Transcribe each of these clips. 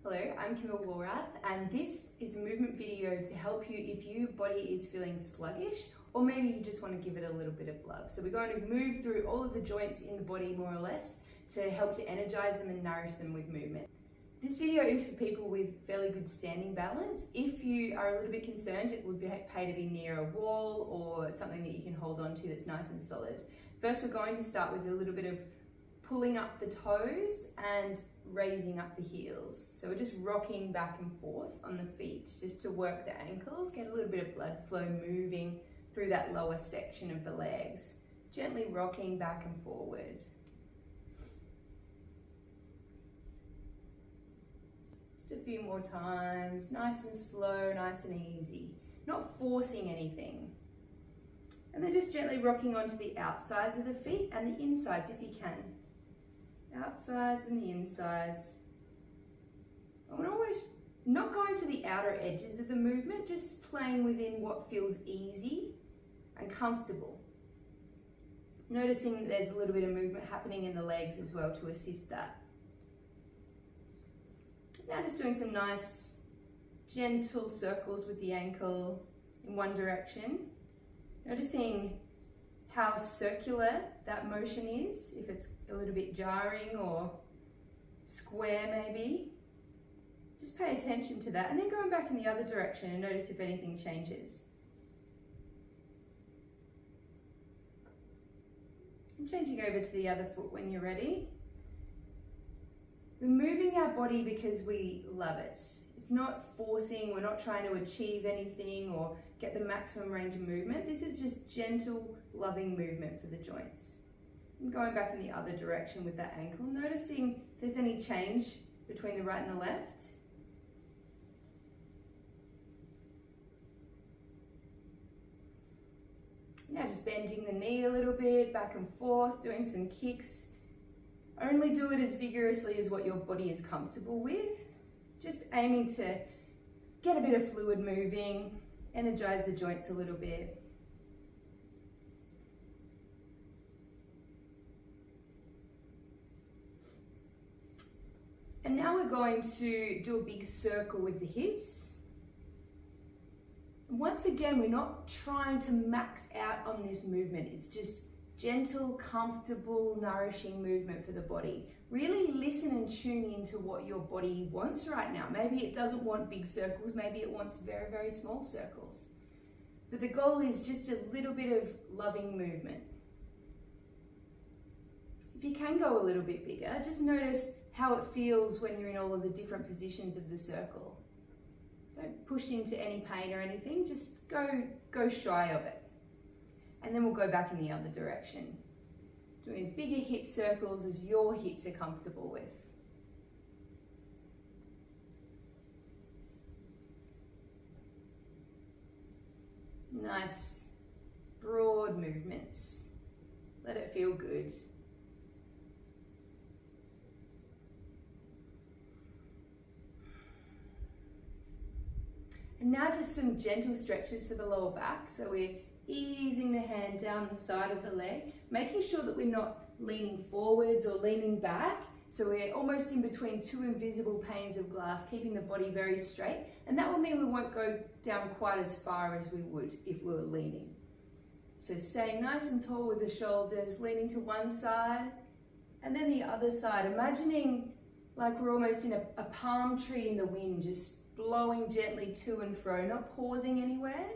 Hello, I'm Kimberl Walrath, and this is a movement video to help you if your body is feeling sluggish, or maybe you just want to give it a little bit of love. So we're going to move through all of the joints in the body more or less to help to energize them and nourish them with movement. This video is for people with fairly good standing balance. If you are a little bit concerned, it would pay to be near a wall or something that you can hold on to that's nice and solid. First, we're going to start with a little bit of pulling up the toes and raising up the heels. So we're just rocking back and forth on the feet just to work the ankles, get a little bit of blood flow moving through that lower section of the legs. Gently rocking back and forward. Just a few more times, nice and slow, nice and easy. Not forcing anything. And then just gently rocking onto the outsides of the feet and the insides if you can. Outsides and the insides. And we're always not going to the outer edges of the movement, just playing within what feels easy and comfortable. Noticing that there's a little bit of movement happening in the legs as well to assist that. Now just doing some nice gentle circles with the ankle in one direction. Noticing how circular that motion is, if it's a little bit jarring or square maybe. Just pay attention to that, and then going back in the other direction and notice if anything changes. And changing over to the other foot when you're ready. We're moving our body because we love it. It's not forcing, we're not trying to achieve anything or get the maximum range of movement. This is just gentle, loving movement for the joints. And going back in the other direction with that ankle, noticing if there's any change between the right and the left. Now just bending the knee a little bit, back and forth, doing some kicks. Only do it as vigorously as what your body is comfortable with. Just aiming to get a bit of fluid moving, energize the joints a little bit. And now we're going to do a big circle with the hips. Once again, we're not trying to max out on this movement. It's just gentle, comfortable, nourishing movement for the body. Really listen and tune into what your body wants right now. Maybe it doesn't want big circles, maybe it wants very, very small circles. But the goal is just a little bit of loving movement. If you can go a little bit bigger, just notice how it feels when you're in all of the different positions of the circle. Don't push into any pain or anything, just go shy of it. And then we'll go back in the other direction. Doing as big a hip circles as your hips are comfortable with. Nice, broad movements. Let it feel good. And now just some gentle stretches for the lower back. So we're easing the hand down the side of the leg, making sure that we're not leaning forwards or leaning back. So we're almost in between two invisible panes of glass, keeping the body very straight. And that will mean we won't go down quite as far as we would if we were leaning. So staying nice and tall with the shoulders, leaning to one side and then the other side. Imagining like we're almost in a palm tree in the wind, just blowing gently to and fro, not pausing anywhere.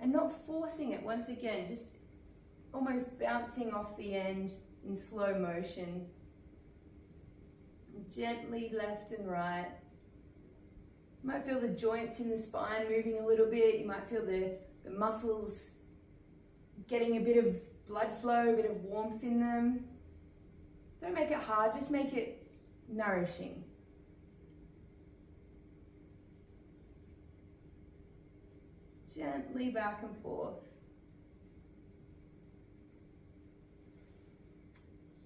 And not forcing it, once again, just almost bouncing off the end in slow motion. Gently left and right. You might feel the joints in the spine moving a little bit. You might feel the muscles getting a bit of blood flow, a bit of warmth in them. Don't make it hard, just make it nourishing. Gently back and forth.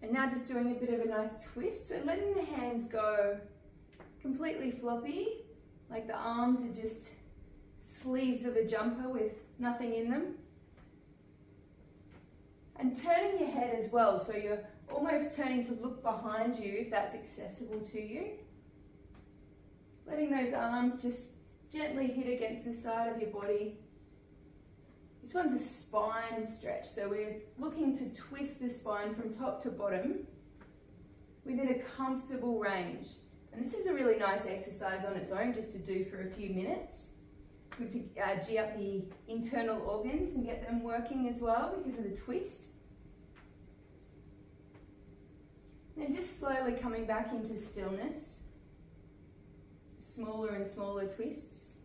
And now just doing a bit of a nice twist. So letting the hands go completely floppy, like the arms are just sleeves of a jumper with nothing in them. And turning your head as well, so you're almost turning to look behind you if that's accessible to you. Letting those arms just gently hit against the side of your body. This one's a spine stretch, so we're looking to twist the spine from top to bottom within a comfortable range. And this is a really nice exercise on its own just to do for a few minutes. Good to G up the internal organs and get them working as well because of the twist. And just slowly coming back into stillness. Smaller and smaller twists.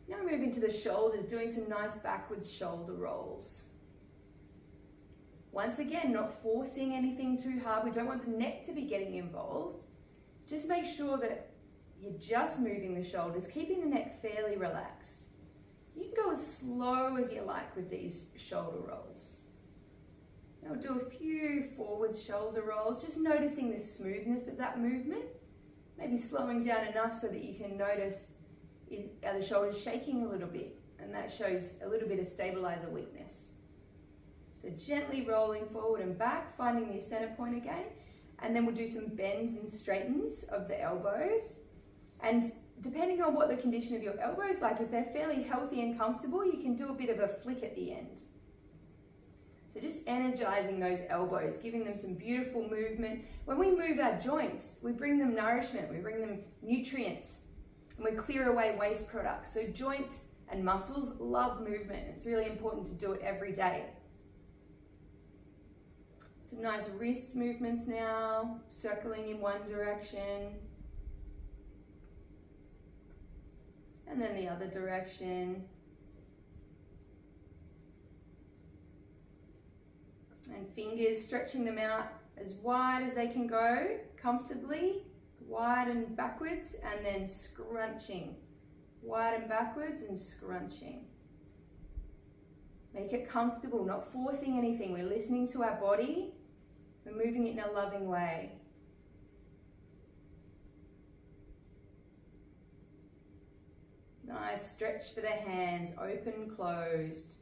Now move into the shoulders, doing some nice backwards shoulder rolls. Once again, not forcing anything too hard. We don't want the neck to be getting involved. Just make sure that you're just moving the shoulders, keeping the neck fairly relaxed. You can go as slow as you like with these shoulder rolls. Now we'll do a few forward shoulder rolls, just noticing the smoothness of that movement. Maybe slowing down enough so that you can notice are the shoulders shaking a little bit, and that shows a little bit of stabilizer weakness. So gently rolling forward and back, finding the center point again, and then we'll do some bends and straightens of the elbows. And depending on what the condition of your elbows is like, if they're fairly healthy and comfortable, you can do a bit of a flick at the end. So just energizing those elbows, giving them some beautiful movement. When we move our joints, we bring them nourishment, we bring them nutrients, and we clear away waste products. So joints and muscles love movement. It's really important to do it every day. Some nice wrist movements now, circling in one direction. And then the other direction. And fingers, stretching them out as wide as they can go, comfortably, wide and backwards, and then scrunching. Wide and backwards and scrunching. Make it comfortable, not forcing anything. We're listening to our body. We're moving it in a loving way. Nice stretch for the hands, open, closed.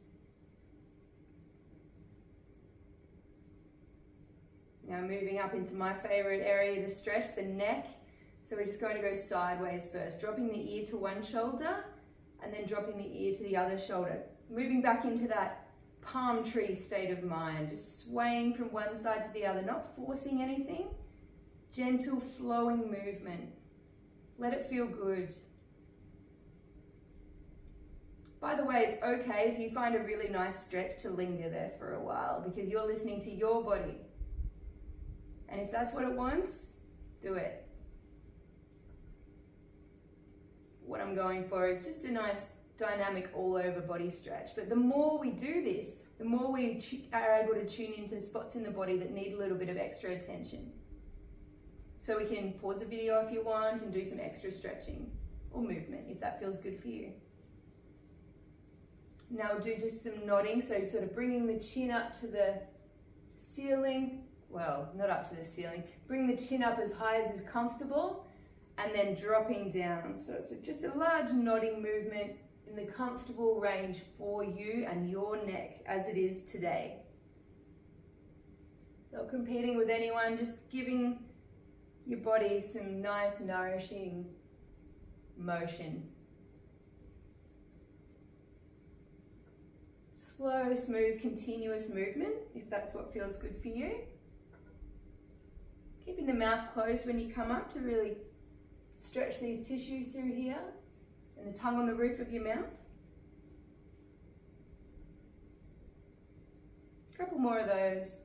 Now moving up into my favorite area to stretch, the neck. So we're just going to go sideways first, dropping the ear to one shoulder and then dropping the ear to the other shoulder. Moving back into that palm tree state of mind, just swaying from one side to the other, not forcing anything. Gentle flowing movement. Let it feel good. By the way, it's okay if you find a really nice stretch to linger there for a while because you're listening to your body. And if that's what it wants, do it. What I'm going for is just a nice dynamic all over body stretch. But the more we do this, the more we are able to tune into spots in the body that need a little bit of extra attention. So we can pause the video if you want and do some extra stretching or movement if that feels good for you. Now we'll do just some nodding, so sort of bringing the chin up to the ceiling. Well, not up to the ceiling. Bring the chin up as high as is comfortable and then dropping down. So it's just a large nodding movement in the comfortable range for you and your neck as it is today. Not competing with anyone, just giving your body some nice nourishing motion. Slow, smooth, continuous movement, if that's what feels good for you. Keeping the mouth closed when you come up to really stretch these tissues through here and the tongue on the roof of your mouth. A couple more of those.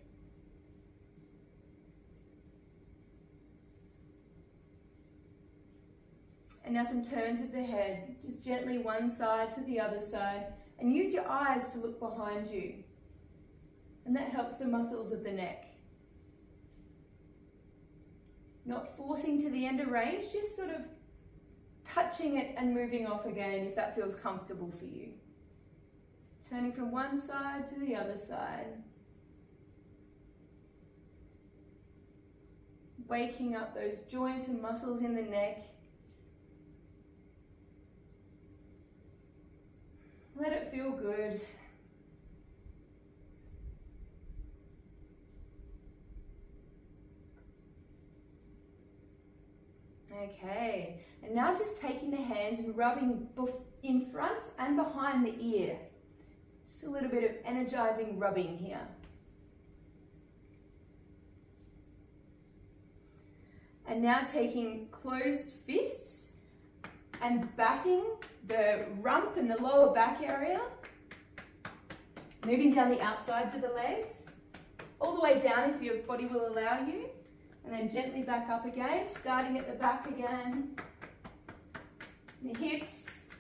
And now some turns of the head, just gently one side to the other side, and use your eyes to look behind you. And that helps the muscles of the neck. Not forcing to the end of range, just sort of touching it and moving off again if that feels comfortable for you. Turning from one side to the other side. Waking up those joints and muscles in the neck. Let it feel good. Okay, and now just taking the hands and rubbing in front and behind the ear. Just a little bit of energizing rubbing here. And now taking closed fists and batting the rump and the lower back area. Moving down the outsides of the legs, all the way down if your body will allow you. And then gently back up again, starting at the back again. The hips,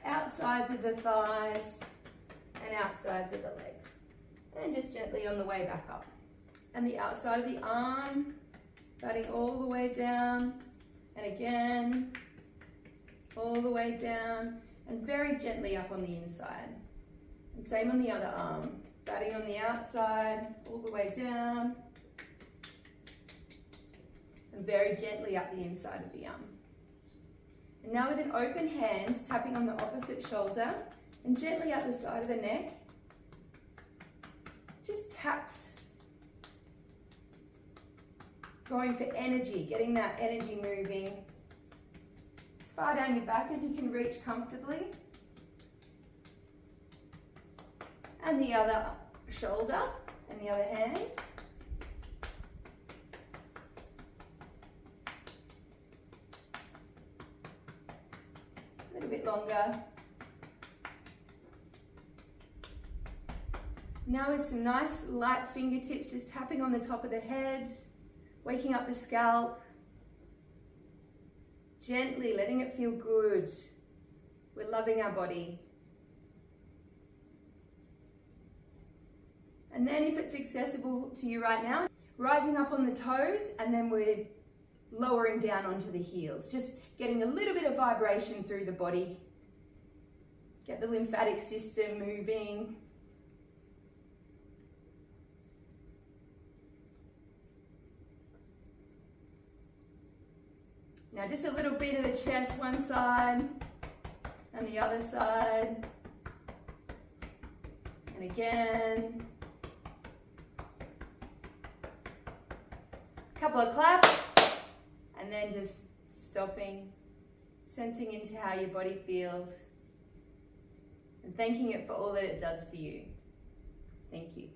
outsides of the thighs, and outsides of the legs. And just gently on the way back up. And the outside of the arm, batting all the way down. And again, all the way down. And very gently up on the inside. And same on the other arm, batting on the outside, all the way down. And very gently up the inside of the arm. And now with an open hand, tapping on the opposite shoulder and gently up the side of the neck. Just taps. Going for energy, getting that energy moving. As far down your back as you can reach comfortably. And the other shoulder and the other hand. A little bit longer. Now with some nice light fingertips, just tapping on the top of the head, waking up the scalp. Gently letting it feel good. We're loving our body. And then if it's accessible to you right now, rising up on the toes, and then we're lowering down onto the heels. Just getting a little bit of vibration through the body. Get the lymphatic system moving. Now just a little bit of the chest one side and the other side. And again. Couple of claps, and then just stopping, sensing into how your body feels, and thanking it for all that it does for you. Thank you.